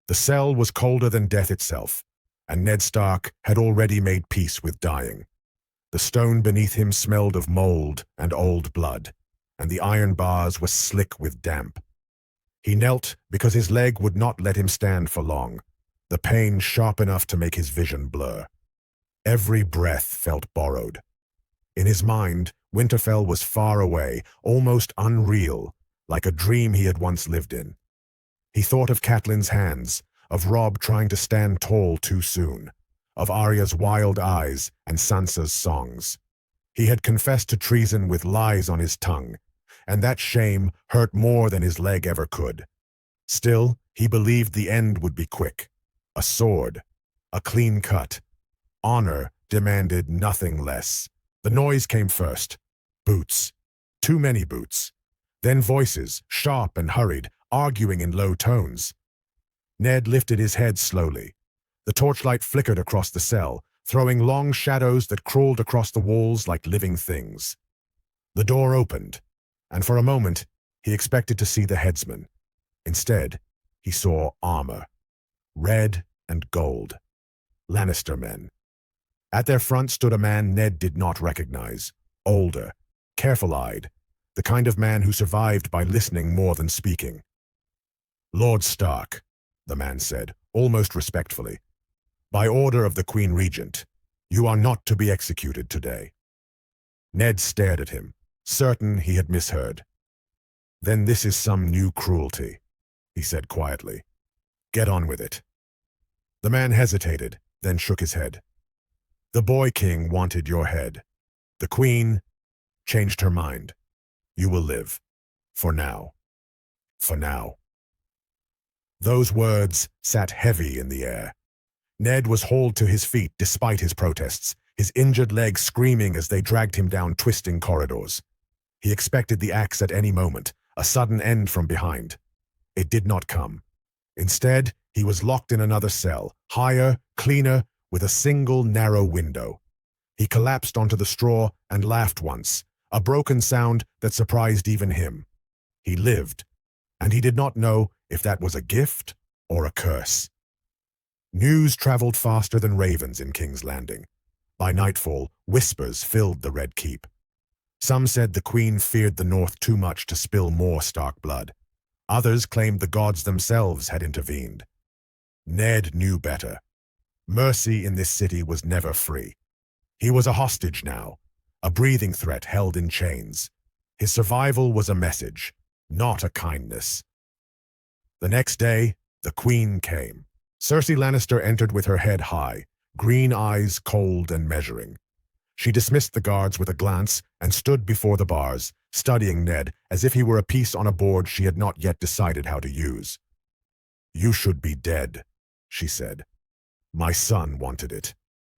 The cell was colder than death itself, and Ned Stark had already made peace with dying. The stone beneath him smelled of mold and old blood, and the iron bars were slick with damp. He knelt because his leg would not let him stand for long, the pain sharp enough to make his vision blur. Every breath felt borrowed. In his mind, Winterfell was far away, almost unreal, like a dream he had once lived in. He thought of Catelyn's hands, of Robb trying to stand tall too soon, of Arya's wild eyes and Sansa's songs. He had confessed to treason with lies on his tongue, and that shame hurt more than his leg ever could. Still, he believed the end would be quick. A sword, a clean cut. Honor demanded nothing less. The noise came first. Boots. Too many boots. Then voices, sharp and hurried, arguing in low tones. Ned lifted his head slowly. The torchlight flickered across the cell, throwing long shadows that crawled across the walls like living things. The door opened, and for a moment, he expected to see the headsman. Instead, he saw armor. Red and gold. Lannister men. At their front stood a man Ned did not recognize. Older, careful-eyed, the kind of man who survived by listening more than speaking. "Lord Stark," the man said, almost respectfully. "By order of the Queen Regent, you are not to be executed today." Ned stared at him, certain he had misheard. "Then this is some new cruelty," he said quietly. "Get on with it." The man hesitated, then shook his head. "The Boy King wanted your head. The Queen changed her mind. You will live. For now. For now." Those words sat heavy in the air. Ned was hauled to his feet despite his protests, his injured legs screaming as they dragged him down twisting corridors. He expected the axe at any moment, a sudden end from behind. It did not come. Instead, he was locked in another cell, higher, cleaner, with a single narrow window. He collapsed onto the straw and laughed once, a broken sound that surprised even him. He lived, and he did not know if that was a gift or a curse. News traveled faster than ravens in King's Landing. By nightfall, whispers filled the Red Keep. Some said the Queen feared the North too much to spill more Stark blood. Others claimed the gods themselves had intervened. Ned knew better. Mercy in this city was never free. He was a hostage now, a breathing threat held in chains. His survival was a message, not a kindness. The next day, the Queen came. Cersei Lannister entered with her head high, green eyes cold and measuring. She dismissed the guards with a glance and stood before the bars, studying Ned as if he were a piece on a board she had not yet decided how to use. "You should be dead," she said. "My son wanted it.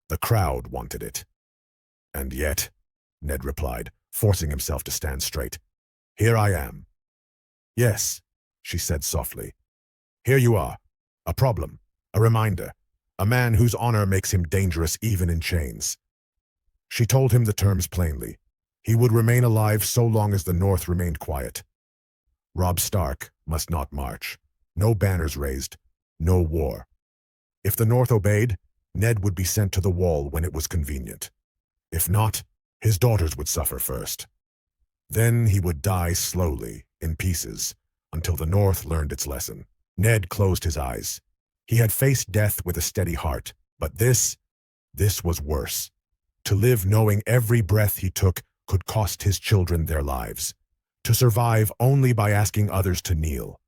The crowd wanted it." "And yet," Ned replied, forcing himself to stand straight, "here I am." "Yes," she said softly. "Here you are. A problem, a reminder, a man whose honor makes him dangerous even in chains." She told him the terms plainly. He would remain alive so long as the North remained quiet. Robb Stark must not march. No banners raised. No war. If the North obeyed, Ned would be sent to the wall when it was convenient. If not, his daughters would suffer first. Then he would die slowly, in pieces, until the North learned its lesson. Ned closed his eyes. He had faced death with a steady heart, but this was worse. To live knowing every breath he took could cost his children their lives. To survive only by asking others to kneel.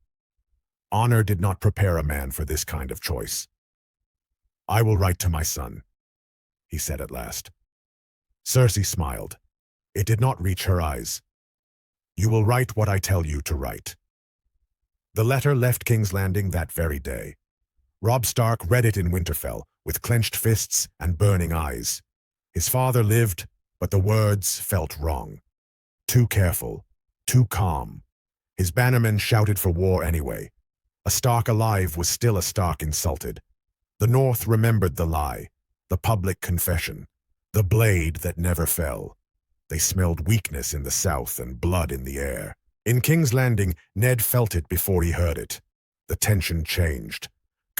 Honor did not prepare a man for this kind of choice. "I will write to my son," he said at last. Cersei smiled. It did not reach her eyes. "You will write what I tell you to write." The letter left King's Landing that very day. Robb Stark read it in Winterfell, with clenched fists and burning eyes. His father lived, but the words felt wrong. Too careful, too calm. His bannermen shouted for war anyway. A Stark alive was still a Stark insulted. The North remembered the lie, the public confession, the blade that never fell. They smelled weakness in the South and blood in the air. In King's Landing, Ned felt it before he heard it. The tension changed.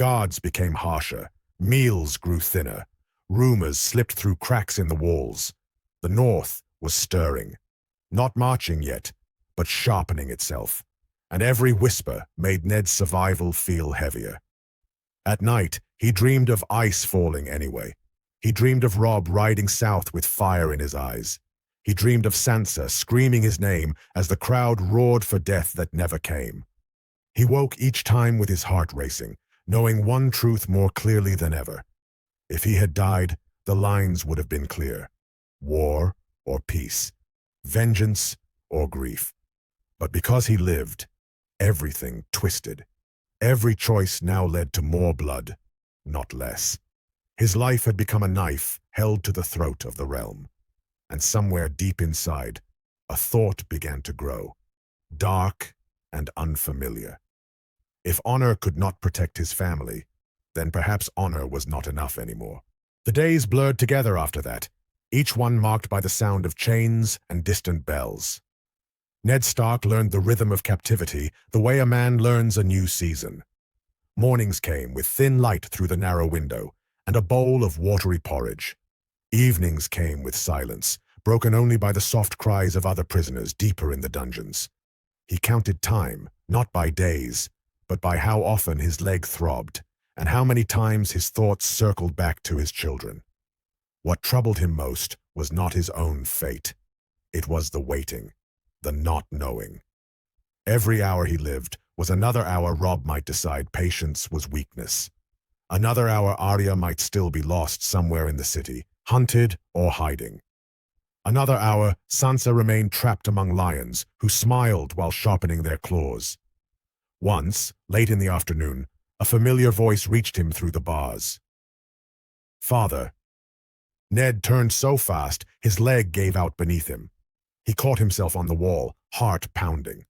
Guards became harsher, meals grew thinner, rumors slipped through cracks in the walls. The North was stirring, not marching yet, but sharpening itself, and every whisper made Ned's survival feel heavier. At night, he dreamed of ice falling anyway. He dreamed of Robb riding south with fire in his eyes. He dreamed of Sansa screaming his name as the crowd roared for death that never came. He woke each time with his heart racing, knowing one truth more clearly than ever. If he had died, the lines would have been clear. War or peace, vengeance or grief. But because he lived, everything twisted. Every choice now led to more blood, not less. His life had become a knife held to the throat of the realm. And somewhere deep inside, a thought began to grow, dark and unfamiliar. If honor could not protect his family, then perhaps honor was not enough anymore. The days blurred together after that, each one marked by the sound of chains and distant bells. Ned Stark learned the rhythm of captivity the way a man learns a new season. Mornings came with thin light through the narrow window and a bowl of watery porridge. Evenings came with silence, broken only by the soft cries of other prisoners deeper in the dungeons. He counted time, not by days, but by how often his leg throbbed, and how many times his thoughts circled back to his children. What troubled him most was not his own fate. It was the waiting, the not knowing. Every hour he lived was another hour Robb might decide patience was weakness. Another hour Arya might still be lost somewhere in the city, hunted or hiding. Another hour Sansa remained trapped among lions who smiled while sharpening their claws. Once, late in the afternoon, a familiar voice reached him through the bars. "Father." Ned turned so fast, his leg gave out beneath him. He caught himself on the wall, heart pounding.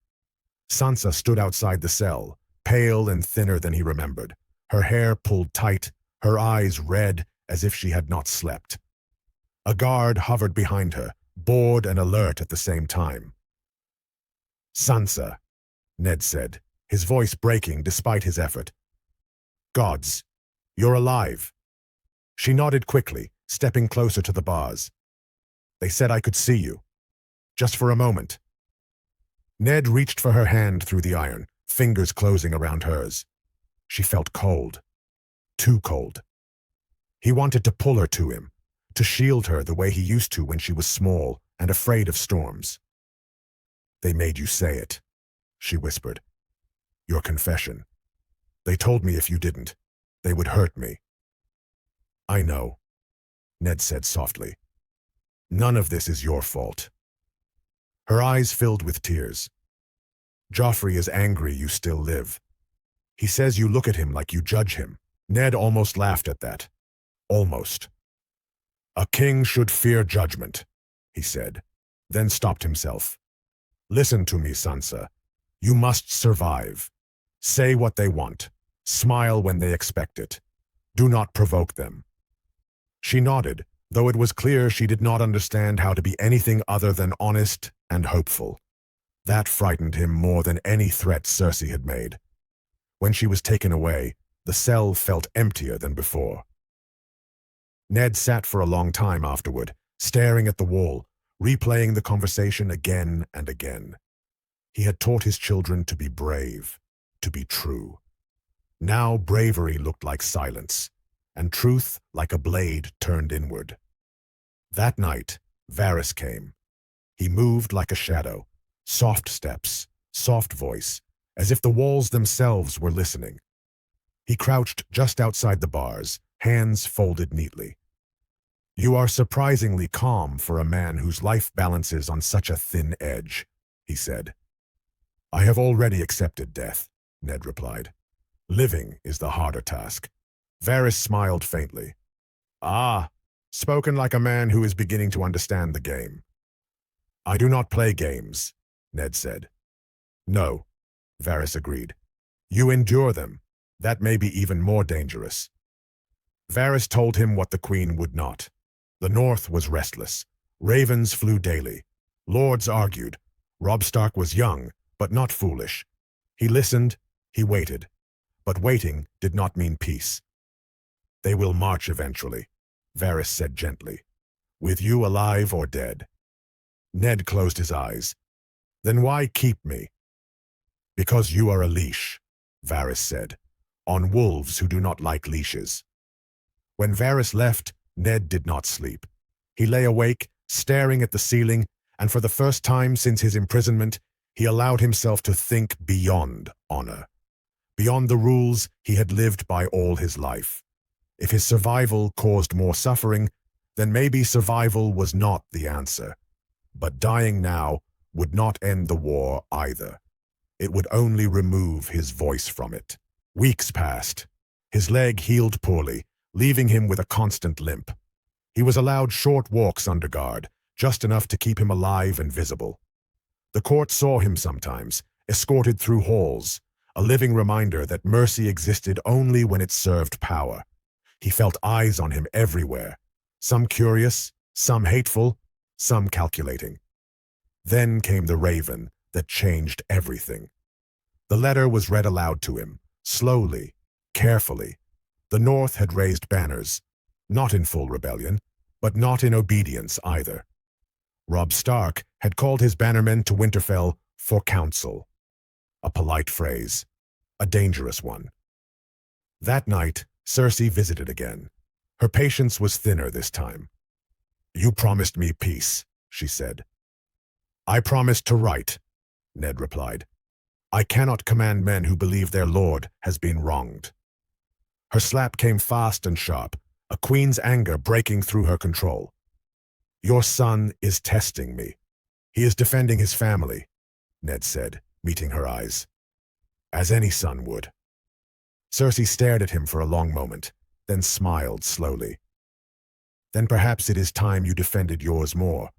Sansa stood outside the cell, pale and thinner than he remembered, her hair pulled tight, her eyes red as if she had not slept. A guard hovered behind her, bored and alert at the same time. "Sansa," Ned said, his voice breaking despite his effort. "Gods, you're alive." She nodded quickly, stepping closer to the bars. "They said I could see you. Just for a moment." Ned reached for her hand through the iron, fingers closing around hers. She felt cold. Too cold. He wanted to pull her to him, to shield her the way he used to when she was small and afraid of storms. "They made you say it," she whispered. "Your confession. They told me if you didn't, they would hurt me." "I know," Ned said softly. "None of this is your fault." Her eyes filled with tears. "Joffrey is angry you still live. He says you look at him like you judge him." Ned almost laughed at that. Almost. "A king should fear judgment," he said, then stopped himself. "Listen to me, Sansa. You must survive. Say what they want. Smile when they expect it. Do not provoke them." She nodded, though it was clear she did not understand how to be anything other than honest and hopeful. That frightened him more than any threat Cersei had made. When she was taken away, the cell felt emptier than before. Ned sat for a long time afterward, staring at the wall, replaying the conversation again and again. He had taught his children to be brave, to be true. Now bravery looked like silence, and truth like a blade turned inward. That night, Varys came. He moved like a shadow, soft steps, soft voice, as if the walls themselves were listening. He crouched just outside the bars, hands folded neatly. "You are surprisingly calm for a man whose life balances on such a thin edge," he said. "I have already accepted death," Ned replied. "Living is the harder task." Varys smiled faintly. "Ah, spoken like a man who is beginning to understand the game." "I do not play games," Ned said. "No," Varys agreed. "You endure them. That may be even more dangerous." Varys told him what the Queen would not. The North was restless. Ravens flew daily. Lords argued. Robb Stark was young, but not foolish. He listened, he waited. But waiting did not mean peace. "They will march eventually," Varys said gently. "With you alive or dead." Ned closed his eyes. "Then why keep me?" "Because you are a leash," Varys said, "on wolves who do not like leashes." When Varys left, Ned did not sleep. He lay awake, staring at the ceiling, and for the first time since his imprisonment, he allowed himself to think beyond honor. Beyond the rules he had lived by all his life. If his survival caused more suffering, then maybe survival was not the answer. But dying now would not end the war either. It would only remove his voice from it. Weeks passed. His leg healed poorly, leaving him with a constant limp. He was allowed short walks under guard, just enough to keep him alive and visible. The court saw him sometimes, escorted through halls, a living reminder that mercy existed only when it served power. He felt eyes on him everywhere, some curious, some hateful, some calculating. Then came the raven that changed everything. The letter was read aloud to him, slowly, carefully. The North had raised banners, not in full rebellion, but not in obedience either. Robb Stark had called his bannermen to Winterfell for counsel. A polite phrase, a dangerous one. That night, Cersei visited again. Her patience was thinner this time. "You promised me peace," she said. "I promised to write," Ned replied. "I cannot command men who believe their lord has been wronged." Her slap came fast and sharp, a queen's anger breaking through her control. "Your son is testing me. He is defending his family," Ned said, meeting her eyes. "As any son would." Cersei stared at him for a long moment, then smiled slowly. "Then perhaps it is time you defended yours more.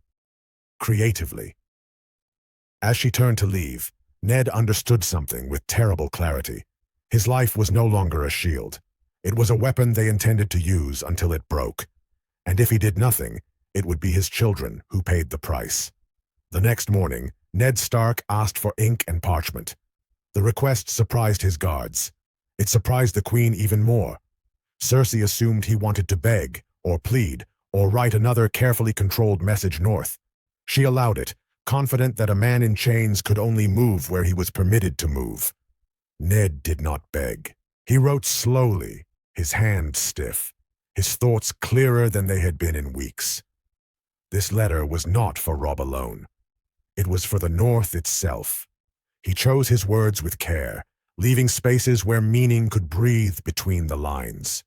Creatively." As she turned to leave, Ned understood something with terrible clarity. His life was no longer a shield. It was a weapon they intended to use until it broke. And if he did nothing, it would be his children who paid the price. The next morning, Ned Stark asked for ink and parchment. The request surprised his guards. It surprised the queen even more. Cersei assumed he wanted to beg, or plead, or write another carefully controlled message north. She allowed it, confident that a man in chains could only move where he was permitted to move. Ned did not beg. He wrote slowly, his hand stiff, his thoughts clearer than they had been in weeks. This letter was not for Robb alone. It was for the North itself. He chose his words with care, leaving spaces where meaning could breathe between the lines.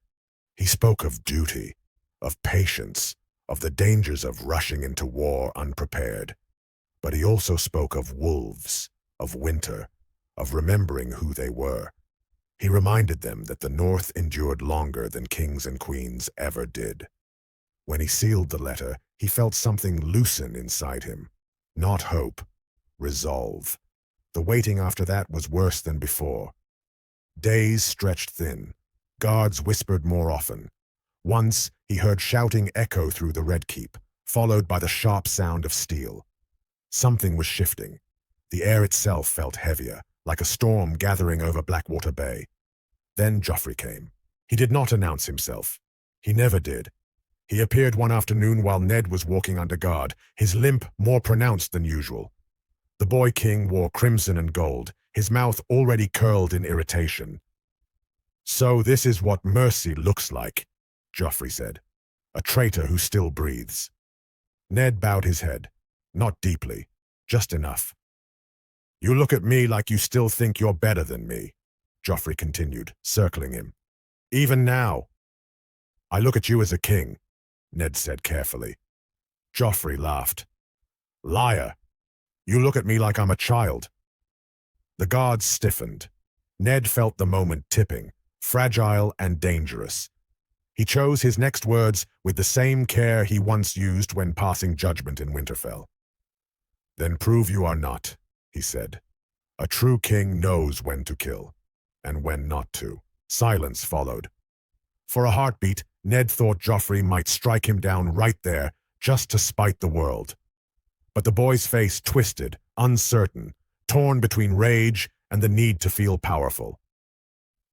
He spoke of duty, of patience, of the dangers of rushing into war unprepared. But he also spoke of wolves, of winter, of remembering who they were. He reminded them that the North endured longer than kings and queens ever did. When he sealed the letter, he felt something loosen inside him. Not hope, resolve. The waiting after that was worse than before. Days stretched thin. Guards whispered more often. Once, he heard shouting echo through the Red Keep, followed by the sharp sound of steel. Something was shifting. The air itself felt heavier, like a storm gathering over Blackwater Bay. Then Joffrey came. He did not announce himself. He never did. He appeared one afternoon while Ned was walking under guard, his limp more pronounced than usual. The boy king wore crimson and gold, his mouth already curled in irritation. "So this is what mercy looks like," Joffrey said. "A traitor who still breathes." Ned bowed his head. Not deeply, just enough. "You look at me like you still think you're better than me," Joffrey continued, circling him. "Even now." "I look at you as a king," Ned said carefully. Joffrey laughed. "Liar. You look at me like I'm a child." The guards stiffened. Ned felt the moment tipping, fragile and dangerous. He chose his next words with the same care he once used when passing judgment in Winterfell. "Then prove you are not," he said. "A true king knows when to kill, and when not to." Silence followed. For a heartbeat, Ned thought Joffrey might strike him down right there, just to spite the world. But the boy's face twisted, uncertain, torn between rage and the need to feel powerful.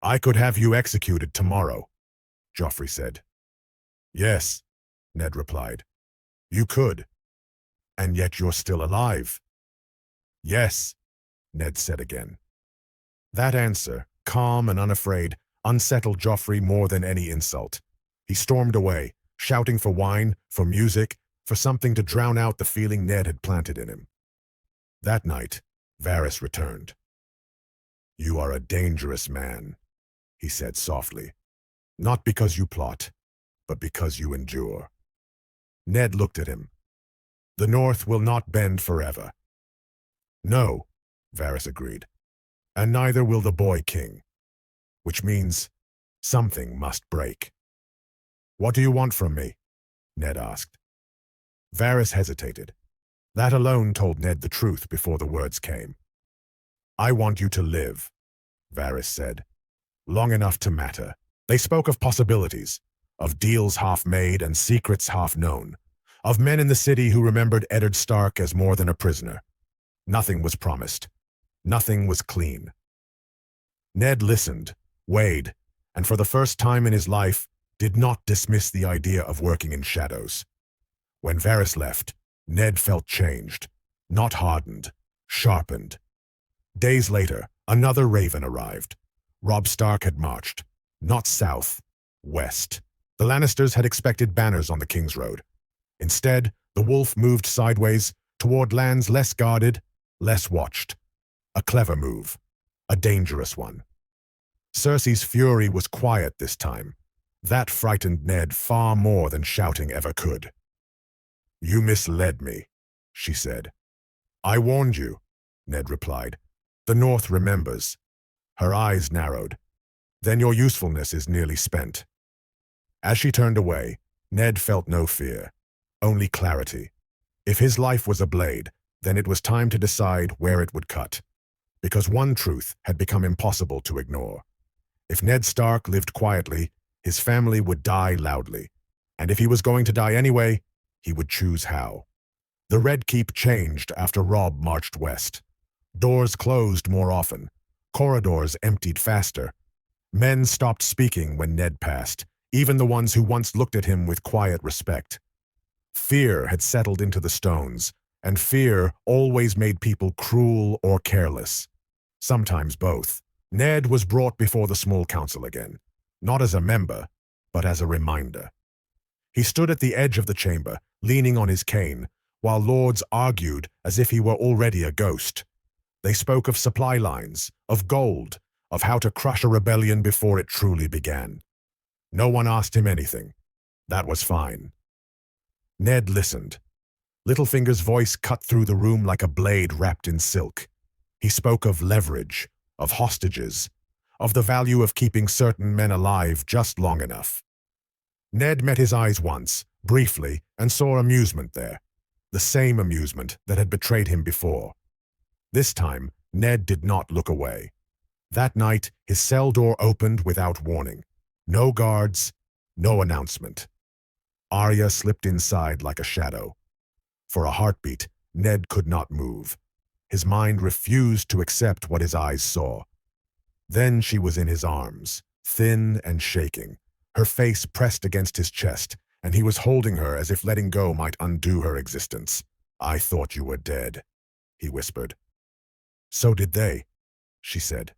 I could have you executed tomorrow, Joffrey said. Yes, Ned replied. You could. And yet you're still alive. Yes, Ned said again. That answer, calm and unafraid, unsettled Joffrey more than any insult. He stormed away, shouting for wine, for music, for something to drown out the feeling Ned had planted in him. That night, Varys returned. You are a dangerous man, he said softly. Not because you plot, but because you endure. Ned looked at him. The North will not bend forever. No, Varys agreed. And neither will the boy king. Which means something must break. What do you want from me? Ned asked. Varys hesitated. That alone told Ned the truth before the words came. I want you to live, Varys said. Long enough to matter. They spoke of possibilities, of deals half made and secrets half known, of men in the city who remembered Eddard Stark as more than a prisoner. Nothing was promised. Nothing was clean. Ned listened, weighed, and for the first time in his life, did not dismiss the idea of working in shadows. When Varys left, Ned felt changed, not hardened, sharpened. Days later, another raven arrived. Robb Stark had marched, not south, west. The Lannisters had expected banners on the King's Road. Instead, the wolf moved sideways toward lands less guarded, less watched. A clever move, a dangerous one. Cersei's fury was quiet this time. That frightened Ned far more than shouting ever could. You misled me, she said. I warned you, Ned replied. The North remembers. Her eyes narrowed. Then your usefulness is nearly spent. As she turned away, Ned felt no fear, only clarity. If his life was a blade, then it was time to decide where it would cut. Because one truth had become impossible to ignore. If Ned Stark lived quietly, his family would die loudly. And if he was going to die anyway, he would choose how. The Red Keep changed after Robb marched west. Doors closed more often. Corridors emptied faster. Men stopped speaking when Ned passed, even the ones who once looked at him with quiet respect. Fear had settled into the stones, and fear always made people cruel or careless. Sometimes both. Ned was brought before the small council again, not as a member, but as a reminder. He stood at the edge of the chamber, leaning on his cane, while lords argued as if he were already a ghost. They spoke of supply lines, of gold, of how to crush a rebellion before it truly began. No one asked him anything. That was fine. Ned listened. Littlefinger's voice cut through the room like a blade wrapped in silk. He spoke of leverage, of hostages, of the value of keeping certain men alive just long enough. Ned met his eyes once, briefly, and saw amusement there. The same amusement that had betrayed him before. This time, Ned did not look away. That night, his cell door opened without warning. No guards, no announcement. Arya slipped inside like a shadow. For a heartbeat, Ned could not move. His mind refused to accept what his eyes saw. Then she was in his arms, thin and shaking, her face pressed against his chest, and he was holding her as if letting go might undo her existence. I thought you were dead, he whispered. So did they, she said.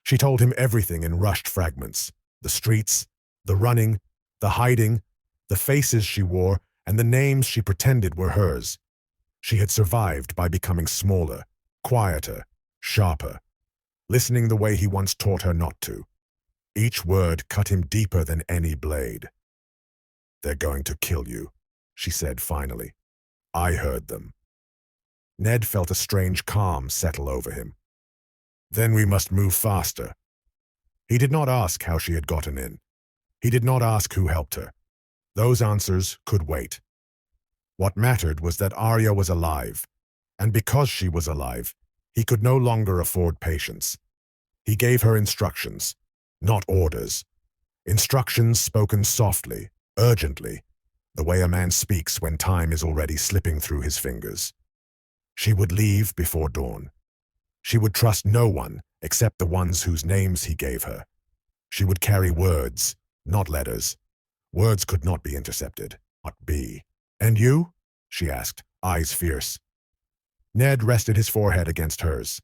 She told him everything in rushed fragments. The streets, the running, the hiding, the faces she wore, and the names she pretended were hers. She had survived by becoming smaller, quieter, sharper, listening the way he once taught her not to. Each word cut him deeper than any blade. They're going to kill you, she said finally. I heard them. Ned felt a strange calm settle over him. Then we must move faster. He did not ask how she had gotten in. He did not ask who helped her. Those answers could wait. What mattered was that Arya was alive, and because she was alive, he could no longer afford patience. He gave her instructions, not orders. Instructions spoken softly, urgently, the way a man speaks when time is already slipping through his fingers. She would leave before dawn. She would trust no one except the ones whose names he gave her, She would carry words, not letters. Words could not be intercepted, not be. "And you?" she asked, eyes fierce. Ned rested his forehead against hers.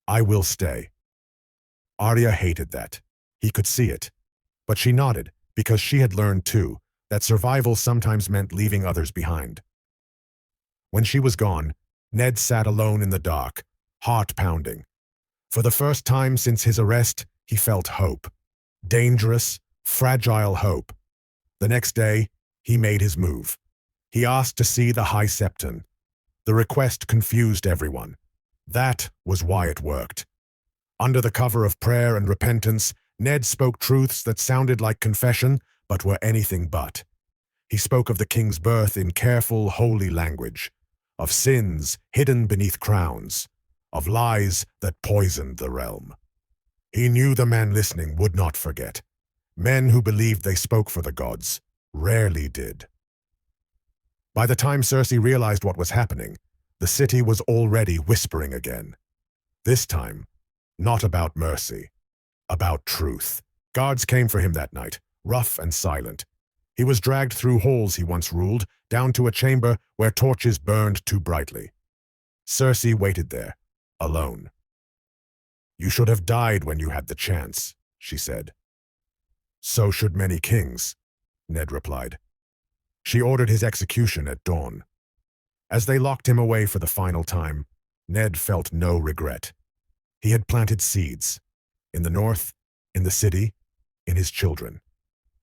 "I will stay." Arya hated that. He could see it. But she nodded, because she had learned too, that survival sometimes meant leaving others behind. When she was gone, Ned sat alone in the dark, heart pounding. For the first time since his arrest, he felt hope. Dangerous, fragile hope. The next day, he made his move. He asked to see the High Septon. The request confused everyone. That was why it worked. Under the cover of prayer and repentance, Ned spoke truths that sounded like confession, but were anything but. He spoke of the king's birth in careful, holy language, of sins hidden beneath crowns, of lies that poisoned the realm. He knew the men listening would not forget. Men who believed they spoke for the gods rarely did. By the time Cersei realized what was happening, the city was already whispering again. This time, not about mercy, about truth. Guards came for him that night, rough and silent. He was dragged through halls he once ruled, down to a chamber where torches burned too brightly. Cersei waited there, alone. "You should have died when you had the chance," she said. "So should many kings," Ned replied. She ordered his execution at dawn. As they locked him away for the final time, Ned felt no regret. He had planted seeds, in the north, in the city, in his children.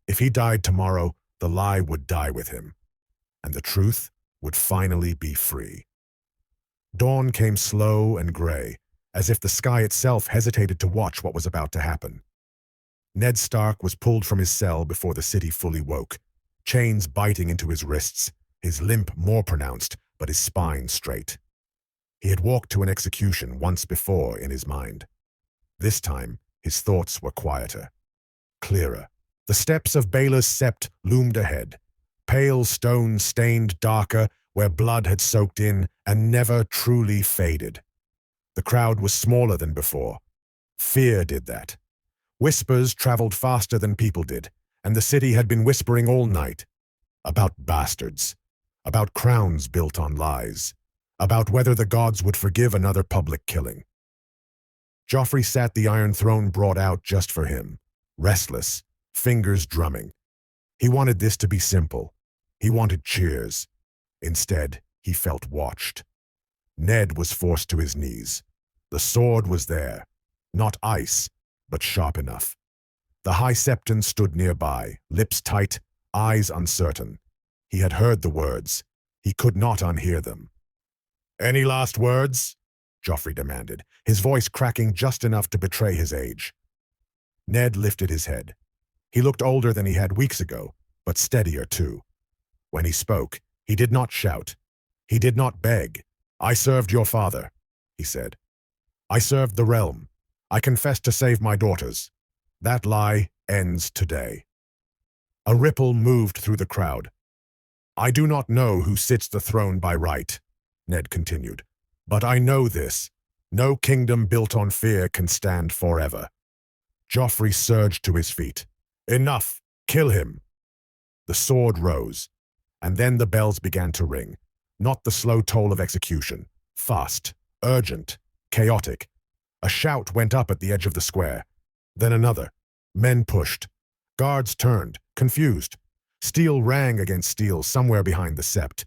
If he died tomorrow, the lie would die with him, and the truth would finally be free. Dawn came slow and gray, as if the sky itself hesitated to watch what was about to happen. Ned Stark was pulled from his cell before the city fully woke, chains biting into his wrists, his limp more pronounced, but his spine straight. He had walked to an execution once before in his mind. This time, his thoughts were quieter, clearer. The steps of Baela's sept loomed ahead, pale stone stained darker where blood had soaked in and never truly faded. The crowd was smaller than before. Fear did that. Whispers traveled faster than people did, and the city had been whispering all night. About bastards. About crowns built on lies. About whether the gods would forgive another public killing. Joffrey sat the Iron Throne brought out just for him, restless, fingers drumming. He wanted this to be simple. He wanted cheers. Instead, he felt watched. Ned was forced to his knees. The sword was there, not ice, but sharp enough. The High Septon stood nearby, lips tight, eyes uncertain. He had heard the words. He could not unhear them. "Any last words?" Joffrey demanded, his voice cracking just enough to betray his age. Ned lifted his head. He looked older than he had weeks ago, but steadier too. When he spoke, he did not shout. He did not beg. "I served your father," he said. "I served the realm. I confessed to save my daughters. That lie ends today." A ripple moved through the crowd. "I do not know who sits the throne by right," Ned continued, "but I know this. No kingdom built on fear can stand forever." Joffrey surged to his feet. "Enough! Kill him!" The sword rose, and then the bells began to ring, not the slow toll of execution. Fast, urgent, chaotic. A shout went up at the edge of the square. Then another. Men pushed. Guards turned, confused. Steel rang against steel somewhere behind the sept.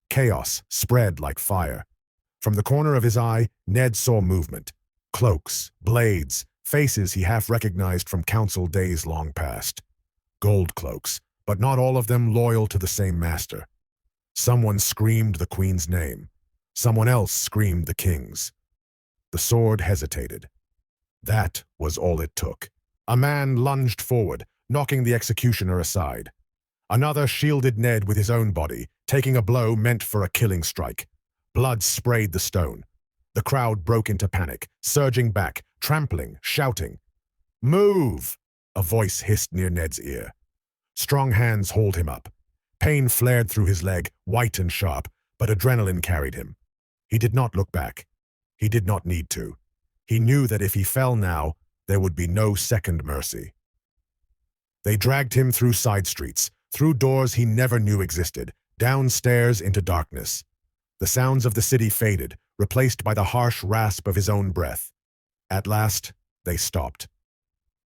Chaos spread like fire. From the corner of his eye, Ned saw movement. Cloaks, blades, faces he half recognized from council days long past. Gold cloaks, but not all of them loyal to the same master. Someone screamed the queen's name. Someone else screamed the king's. The sword hesitated. That was all it took. A man lunged forward, knocking the executioner aside. Another shielded Ned with his own body, taking a blow meant for a killing strike. Blood sprayed the stone. The crowd broke into panic, surging back, trampling, shouting. "Move!" a voice hissed near Ned's ear. Strong hands hauled him up. Pain flared through his leg, white and sharp, but adrenaline carried him. He did not look back. He did not need to. He knew that if he fell now, There would be no second mercy. They dragged him through side streets, through doors he never knew existed, downstairs into darkness. The sounds of the city faded, replaced by the harsh rasp of his own breath. At last, they stopped.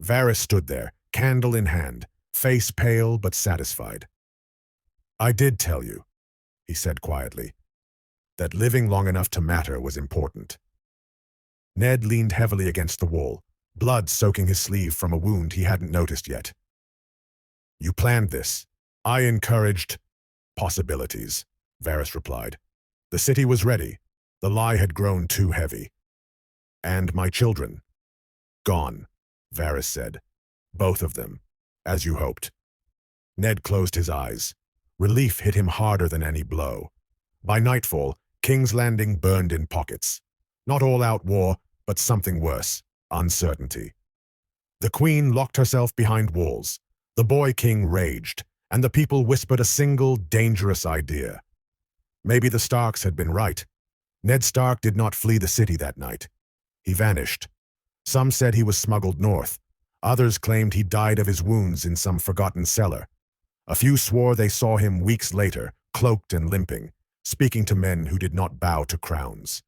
Varys stood there, candle in hand, face pale but satisfied. "I did tell you," he said quietly, "that living long enough to matter was important." Ned leaned heavily against the wall, blood soaking his sleeve from a wound he hadn't noticed yet. "You planned this. I encouraged possibilities," Varys replied. "The city was ready. The lie had grown too heavy. And my children? Gone," Varys said. "Both of them, as you hoped." Ned closed his eyes. Relief hit him harder than any blow. By nightfall, King's Landing burned in pockets. Not all-out war, but something worse, uncertainty. The Queen locked herself behind walls. The boy king raged, and the people whispered a single, dangerous idea. Maybe the Starks had been right. Ned Stark did not flee the city that night. He vanished. Some said he was smuggled north. Others claimed he died of his wounds in some forgotten cellar. A few swore they saw him weeks later, cloaked and limping, speaking to men who did not bow to crowns.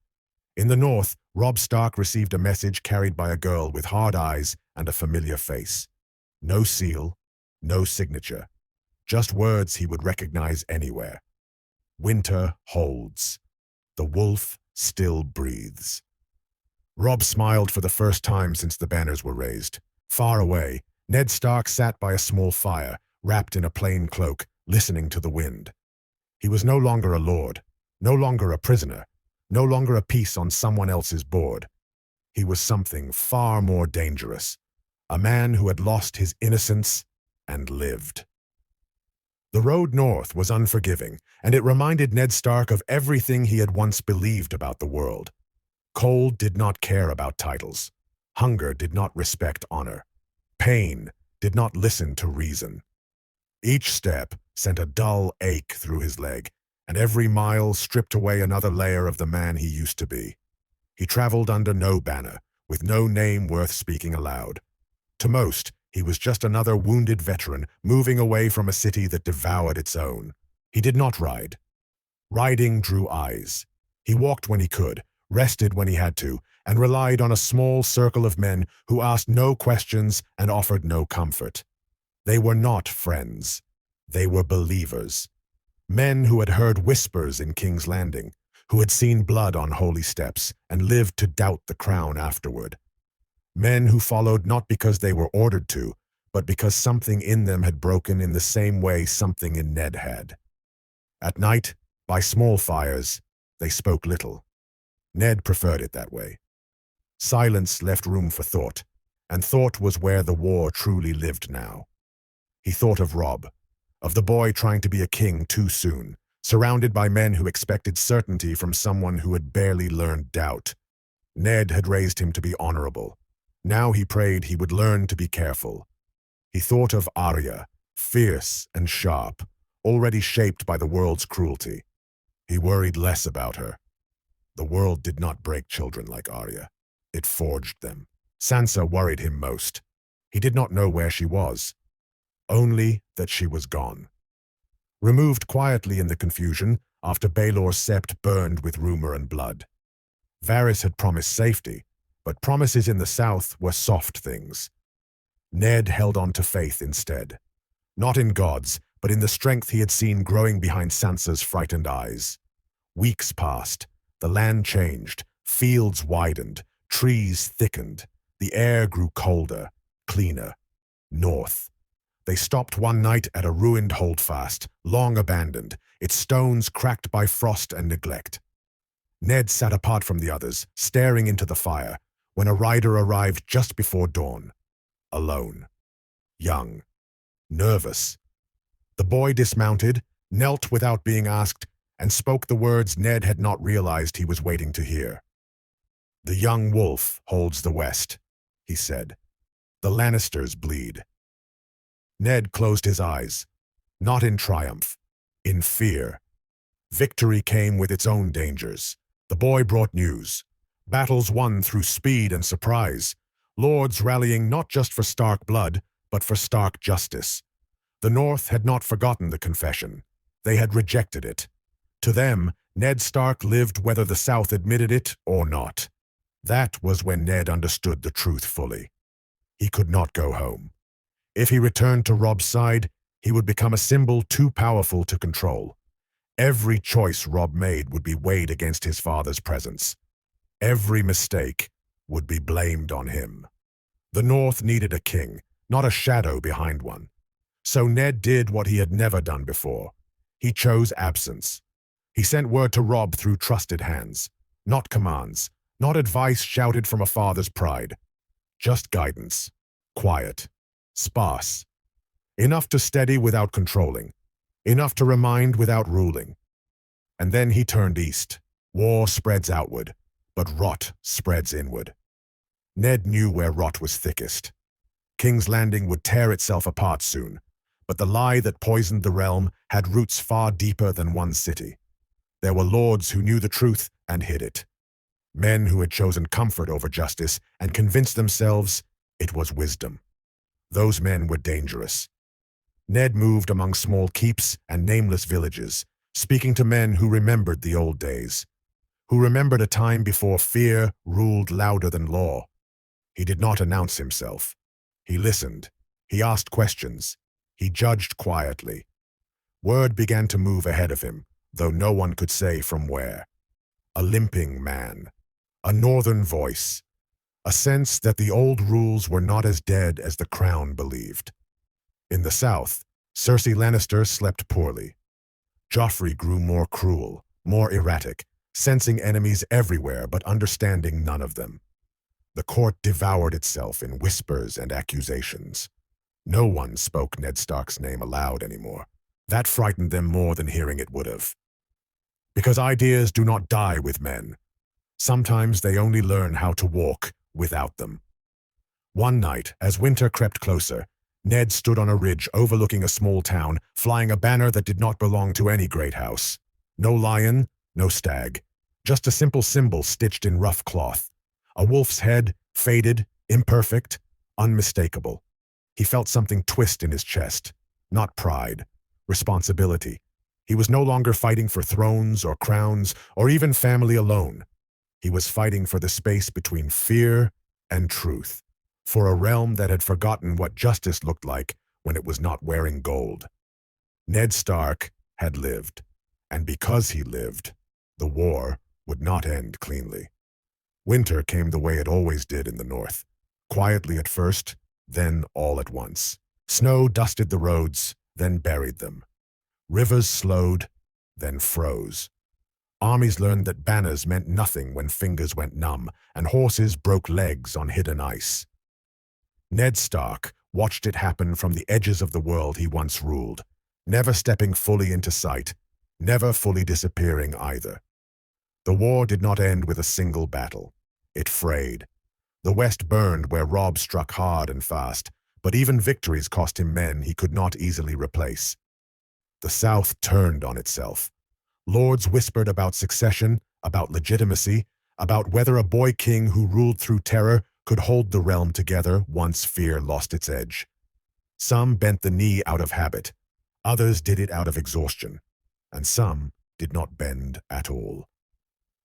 In the north, Robb Stark received a message carried by a girl with hard eyes and a familiar face. No seal, no signature, just words he would recognize anywhere. "Winter holds. The wolf still breathes." Robb smiled for the first time since the banners were raised. Far away, Ned Stark sat by a small fire, wrapped in a plain cloak, listening to the wind. He was no longer a lord, no longer a prisoner, no longer a piece on someone else's board. He was something far more dangerous, a man who had lost his innocence and lived. The road north was unforgiving, and it reminded Ned Stark of everything he had once believed about the world. Cold did not care about titles. Hunger did not respect honor. Pain did not listen to reason. Each step sent a dull ache through his leg, and every mile stripped away another layer of the man he used to be. He traveled under no banner, with no name worth speaking aloud. To most, he was just another wounded veteran moving away from a city that devoured its own. He did not ride. Riding drew eyes. He walked when he could, rested when he had to, and relied on a small circle of men who asked no questions and offered no comfort. They were not friends. They were believers. Men who had heard whispers in King's Landing, who had seen blood on holy steps and lived to doubt the crown afterward. Men who followed not because they were ordered to, but because something in them had broken in the same way something in Ned had. At night, by small fires, they spoke little. Ned preferred it that way. Silence left room for thought, and thought was where the war truly lived now. He thought of Robb, of the boy trying to be a king too soon, surrounded by men who expected certainty from someone who had barely learned doubt. Ned had raised him to be honorable. Now he prayed he would learn to be careful. He thought of Arya, fierce and sharp, already shaped by the world's cruelty. He worried less about her. The world did not break children like Arya. It forged them. Sansa worried him most. He did not know where she was. Only that she was gone. Removed quietly in the confusion after Baelor's sept burned with rumor and blood. Varys had promised safety, but promises in the south were soft things. Ned held on to faith instead. Not in gods, but in the strength he had seen growing behind Sansa's frightened eyes. Weeks passed. The land changed. Fields widened. Trees thickened. The air grew colder, cleaner. North. They stopped one night at a ruined holdfast, long abandoned, its stones cracked by frost and neglect. Ned sat apart from the others, staring into the fire, when a rider arrived just before dawn. Alone. Young. Nervous. The boy dismounted, knelt without being asked, and spoke the words Ned had not realized he was waiting to hear. "The young wolf holds the West," he said. "The Lannisters bleed." Ned closed his eyes, not in triumph, in fear. Victory came with its own dangers. The boy brought news. Battles won through speed and surprise. Lords rallying not just for Stark blood, but for Stark justice. The North had not forgotten the confession. They had rejected it. To them, Ned Stark lived whether the South admitted it or not. That was when Ned understood the truth fully. He could not go home. If he returned to Robb's side, he would become a symbol too powerful to control. Every choice Robb made would be weighed against his father's presence. Every mistake would be blamed on him. The North needed a king, not a shadow behind one. So Ned did what he had never done before. He chose absence. He sent word to Robb through trusted hands. Not commands, not advice shouted from a father's pride. Just guidance. Quiet. Sparse. Enough to steady without controlling. Enough to remind without ruling. And then he turned east. War spreads outward, but rot spreads inward. Ned knew where rot was thickest. King's Landing would tear itself apart soon, but the lie that poisoned the realm had roots far deeper than one city. There were lords who knew the truth and hid it. Men who had chosen comfort over justice and convinced themselves it was wisdom. Those men were dangerous. Ned moved among small keeps and nameless villages, speaking to men who remembered the old days, who remembered a time before fear ruled louder than law. He did not announce himself. He listened. He asked questions. He judged quietly. Word began to move ahead of him, though no one could say from where. A limping man. A northern voice. A sense that the old rules were not as dead as the crown believed. In the south, Cersei Lannister slept poorly. Joffrey grew more cruel, more erratic, sensing enemies everywhere but understanding none of them. The court devoured itself in whispers and accusations. No one spoke Ned Stark's name aloud anymore. That frightened them more than hearing it would have. Because ideas do not die with men. Sometimes they only learn how to walk without them. One night, as winter crept closer, Ned stood on a ridge overlooking a small town, flying a banner that did not belong to any great house. No lion, no stag. Just a simple symbol stitched in rough cloth. A wolf's head, faded, imperfect, unmistakable. He felt something twist in his chest. Not pride. Responsibility. He was no longer fighting for thrones or crowns or even family alone. He was fighting for the space between fear and truth, for a realm that had forgotten what justice looked like when it was not wearing gold. Ned Stark had lived, and because he lived, the war would not end cleanly. Winter came the way it always did in the north, quietly at first, then all at once. Snow dusted the roads, then buried them. Rivers slowed, then froze. Armies learned that banners meant nothing when fingers went numb, and horses broke legs on hidden ice. Ned Stark watched it happen from the edges of the world he once ruled, never stepping fully into sight, never fully disappearing either. The war did not end with a single battle. It frayed. The West burned where Robb struck hard and fast, but even victories cost him men he could not easily replace. The South turned on itself. Lords whispered about succession, about legitimacy, about whether a boy king who ruled through terror could hold the realm together once fear lost its edge. Some bent the knee out of habit, others did it out of exhaustion, and some did not bend at all.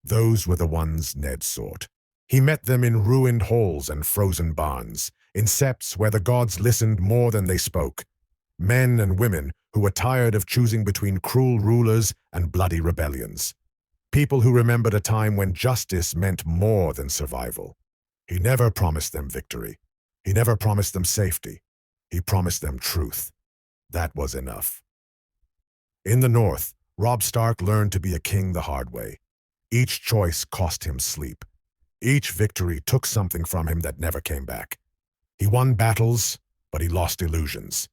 Those were the ones Ned sought. He met them in ruined halls and frozen barns, in septs where the gods listened more than they spoke. Men and women who were tired of choosing between cruel rulers and bloody rebellions. People who remembered a time when justice meant more than survival. He never promised them victory. He never promised them safety. He promised them truth. That was enough. In the north, Robb Stark learned to be a king the hard way. Each choice cost him sleep. Each victory took something from him that never came back. He won battles, but he lost illusions.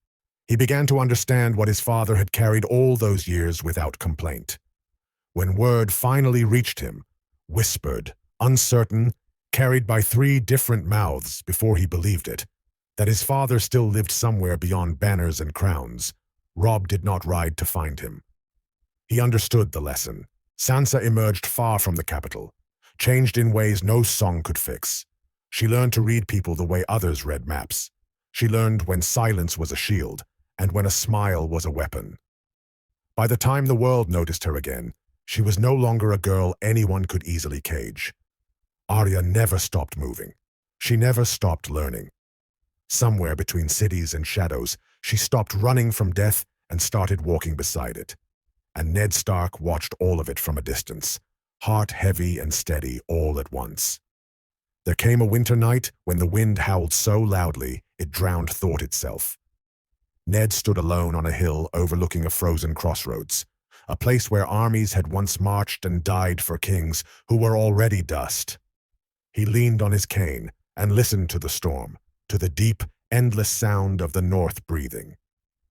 He began to understand what his father had carried all those years without complaint. When word finally reached him, whispered, uncertain, carried by 3 different mouths before he believed it, that his father still lived somewhere beyond banners and crowns, Robb did not ride to find him. He understood the lesson. Sansa emerged far from the capital, changed in ways no song could fix. She learned to read people the way others read maps. She learned when silence was a shield and when a smile was a weapon. By the time the world noticed her again, she was no longer a girl anyone could easily cage. Arya never stopped moving. She never stopped learning. Somewhere between cities and shadows, she stopped running from death and started walking beside it. And Ned Stark watched all of it from a distance, heart heavy and steady all at once. There came a winter night when the wind howled so loudly it drowned thought itself. Ned stood alone on a hill overlooking a frozen crossroads, a place where armies had once marched and died for kings who were already dust. He leaned on his cane and listened to the storm, to the deep, endless sound of the north breathing.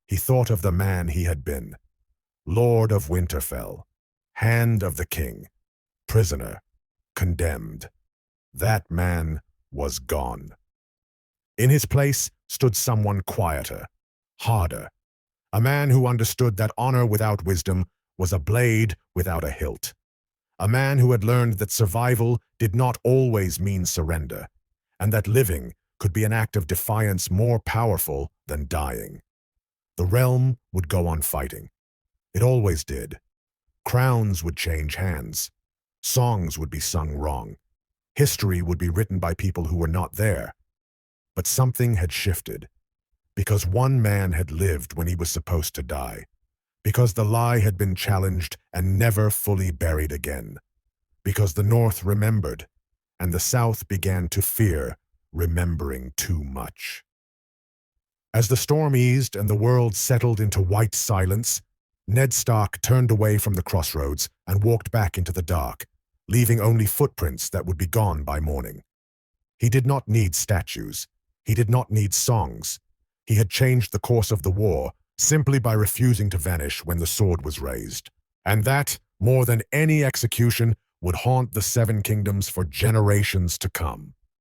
He thought of the man he had been, Lord of Winterfell, Hand of the King, prisoner, condemned. That man was gone. In his place stood someone quieter, harder, a man who understood that honor without wisdom was a blade without a hilt, a man who had learned that survival did not always mean surrender, and that living could be an act of defiance more powerful than dying. The realm would go on fighting. It always did. Crowns would change hands. Songs would be sung wrong. History would be written by people who were not there. But something had shifted. Because one man had lived when he was supposed to die. Because the lie had been challenged and never fully buried again. Because the North remembered, and the South began to fear remembering too much. As the storm eased and the world settled into white silence, Ned Stark turned away from the crossroads and walked back into the dark, leaving only footprints that would be gone by morning. He did not need statues. He did not need songs. He had changed the course of the war simply by refusing to vanish when the sword was raised. And that, more than any execution, would haunt the Seven Kingdoms for generations to come.